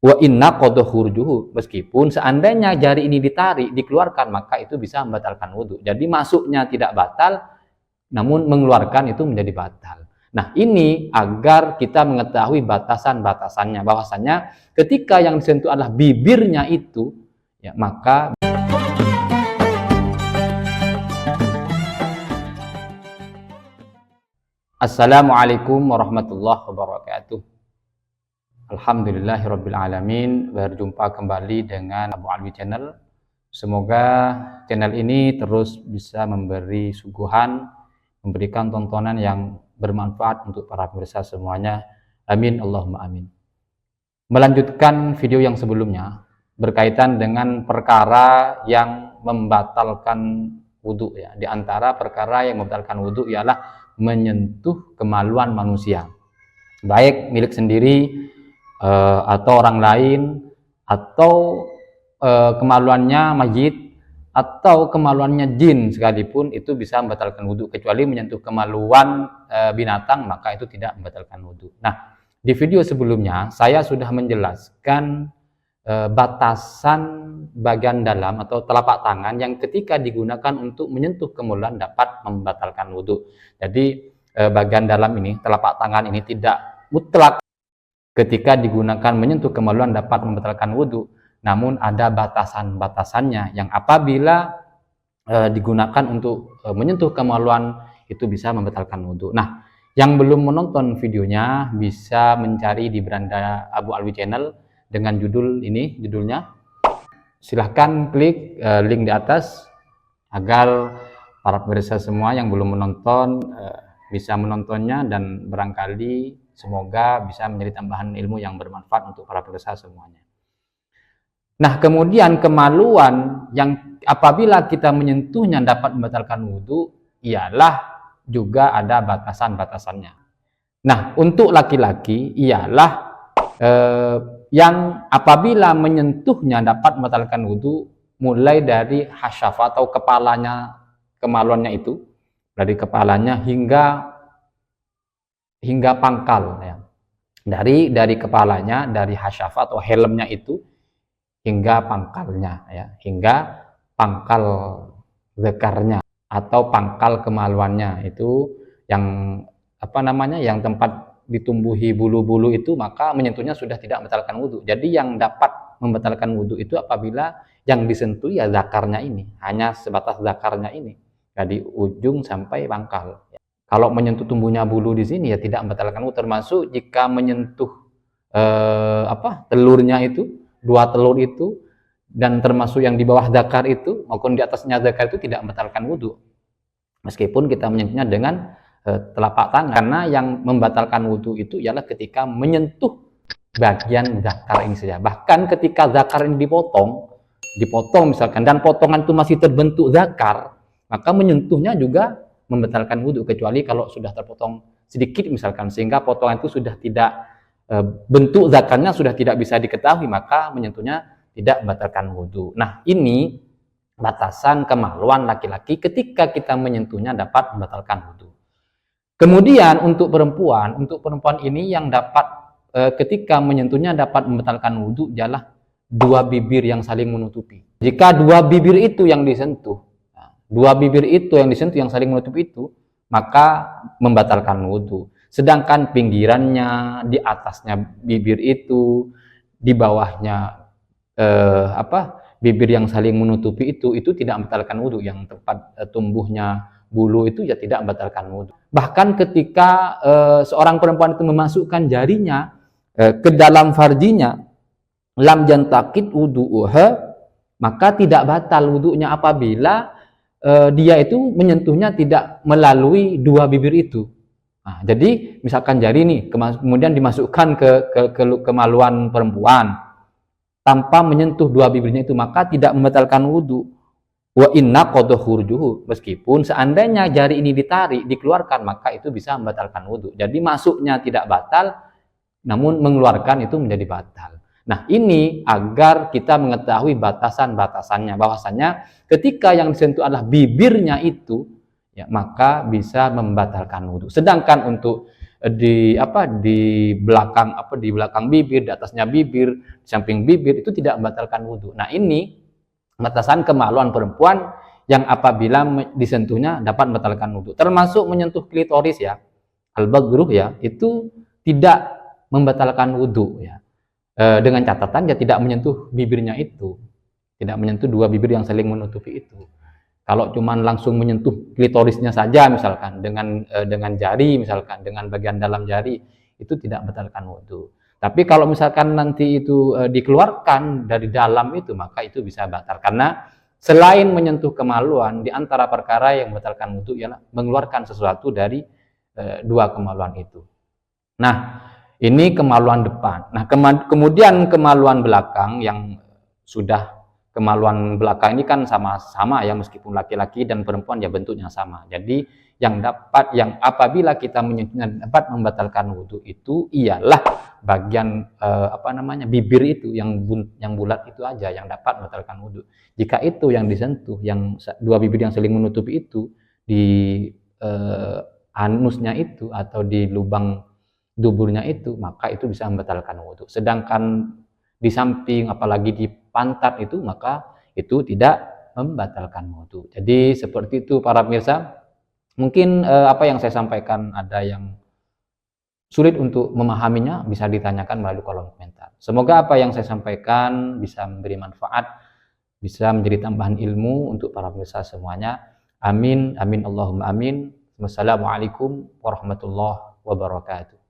Wa inna qadha khurjuhu, meskipun seandainya jari ini ditarik, dikeluarkan, maka itu bisa membatalkan wudhu. Jadi masuknya tidak batal, namun mengeluarkan itu menjadi batal. Nah, ini agar kita mengetahui batasan-batasannya, bahwasanya ketika yang disentuh adalah bibirnya itu, ya maka Assalamualaikum warahmatullahi wabarakatuh. Alhamdulillahirrabbilalamin. Berjumpa kembali dengan Abu Alwi Channel. Semoga channel ini terus bisa memberi suguhan, memberikan tontonan yang bermanfaat untuk para pemirsa semuanya. Amin, Allahumma amin. Melanjutkan video yang sebelumnya berkaitan dengan perkara yang membatalkan wudhu, ya. Di antara perkara yang membatalkan wudhu ialah menyentuh kemaluan manusia, baik milik sendiri atau orang lain, atau kemaluannya mayit, atau kemaluannya jin sekalipun, itu bisa membatalkan wudhu. Kecuali menyentuh kemaluan binatang, maka itu tidak membatalkan wudhu. Nah, di video sebelumnya saya sudah menjelaskan batasan bagian dalam atau telapak tangan yang ketika digunakan untuk menyentuh kemaluan dapat membatalkan wudhu. Jadi bagian dalam ini, telapak tangan ini tidak mutlak ketika digunakan menyentuh kemaluan dapat membatalkan wudhu, namun ada batasan-batasannya yang apabila digunakan untuk menyentuh kemaluan itu bisa membatalkan wudhu. Nah, yang belum menonton videonya bisa mencari di beranda Abu Alwi Channel dengan judul ini, judulnya. Silahkan klik link di atas agar para pemirsa semua yang belum menonton bisa menontonnya, dan barangkali semoga bisa menjadi tambahan ilmu yang bermanfaat untuk para pemirsa semuanya. Nah, kemudian kemaluan yang apabila kita menyentuhnya dapat membatalkan wudhu ialah juga ada batasan-batasannya. Nah, untuk laki-laki ialah yang apabila menyentuhnya dapat membatalkan wudhu mulai dari hasyafa atau kepalanya, kemaluannya itu, dari kepalanya hingga pangkal, ya. Dari kepalanya, dari hasyafa atau helmnya itu hingga pangkalnya, ya, hingga pangkal zekarnya atau pangkal kemaluannya itu, yang yang tempat ditumbuhi bulu-bulu itu, maka menyentuhnya sudah tidak membatalkan wudhu. Jadi yang dapat membatalkan wudhu itu apabila yang disentuh ya zakarnya ini, hanya sebatas zakarnya ini, dari ujung sampai pangkal. Kalau menyentuh tumbuhnya bulu di sini ya tidak membatalkan wudhu, termasuk jika menyentuh telurnya itu, dua telur itu, dan termasuk yang di bawah zakar itu maupun di atasnya zakar itu tidak membatalkan wudhu, meskipun kita menyentuhnya dengan telapak tangan. Karena yang membatalkan wudhu itu ialah ketika menyentuh bagian zakar ini saja. Bahkan ketika zakar ini dipotong misalkan, dan potongan itu masih terbentuk zakar, maka menyentuhnya juga membatalkan wudhu, kecuali kalau sudah terpotong sedikit misalkan, sehingga potongan itu sudah tidak, bentuk zakarnya sudah tidak bisa diketahui, maka menyentuhnya tidak membatalkan wudhu. Nah, ini batasan kemaluan laki-laki ketika kita menyentuhnya dapat membatalkan wudhu. Kemudian untuk perempuan ini yang dapat ketika menyentuhnya dapat membatalkan wudhu ialah dua bibir yang saling menutupi. Jika dua bibir itu yang disentuh, yang saling menutupi itu, maka membatalkan wudhu. Sedangkan pinggirannya, di atasnya bibir itu, di bawahnya bibir yang saling menutupi itu tidak membatalkan wudhu. Yang tempat tumbuhnya bulu itu ya tidak membatalkan wudhu. Bahkan ketika seorang perempuan itu memasukkan jarinya ke dalam farjinya, lam yantakid wudu'uha, maka tidak batal wudhunya apabila dia itu menyentuhnya tidak melalui dua bibir itu. Nah, jadi misalkan jari ini kemudian dimasukkan ke kemaluan perempuan tanpa menyentuh dua bibirnya itu, maka tidak membatalkan wudhu. Wa inna qadha khurjuhu, meskipun seandainya jari ini ditarik, dikeluarkan, maka itu bisa membatalkan wudhu. Jadi masuknya tidak batal, namun mengeluarkan itu menjadi batal. Nah, ini agar kita mengetahui batasan-batasannya, bahwasanya ketika yang disentuh adalah bibirnya itu, ya maka bisa membatalkan wudhu. Sedangkan untuk di belakang bibir, di atasnya bibir, di samping bibir, itu tidak membatalkan wudhu. Nah, ini batasan kemaluan perempuan yang apabila disentuhnya dapat membatalkan wudhu. Termasuk menyentuh klitoris ya, al-badruh ya, itu tidak membatalkan wudhu ya. Dengan catatan dia tidak menyentuh bibirnya itu, tidak menyentuh dua bibir yang saling menutupi itu. Kalau cuman langsung menyentuh klitorisnya saja misalkan dengan jari, misalkan dengan bagian dalam jari, itu tidak membatalkan wudhu. Tapi kalau misalkan nanti itu dikeluarkan dari dalam itu, maka itu bisa batal. Karena selain menyentuh kemaluan, di antara perkara yang membatalkan wudhu ialah mengeluarkan sesuatu dari dua kemaluan itu. Nah, ini kemaluan depan. Nah, kemudian kemaluan belakang yang sudah kemaluan belakang ini kan sama-sama ya, meskipun laki-laki dan perempuan ya bentuknya sama. Jadi yang apabila kita menyentuhnya dapat membatalkan wudhu itu ialah bagian bibir itu yang bulat itu aja yang dapat membatalkan wudhu. Jika itu yang disentuh, yang dua bibir yang saling menutupi itu di anusnya itu atau di lubang duburnya itu, maka itu bisa membatalkan wudhu. Sedangkan di samping apalagi di pantat itu, maka itu tidak membatalkan wudhu. Jadi seperti itu para pemirsa. Mungkin apa yang saya sampaikan ada yang sulit untuk memahaminya, bisa ditanyakan melalui kolom komentar. Semoga apa yang saya sampaikan bisa memberi manfaat, bisa menjadi tambahan ilmu untuk para pemirsa semuanya. Amin, amin, Allahumma amin. Wassalamualaikum warahmatullahi wabarakatuh.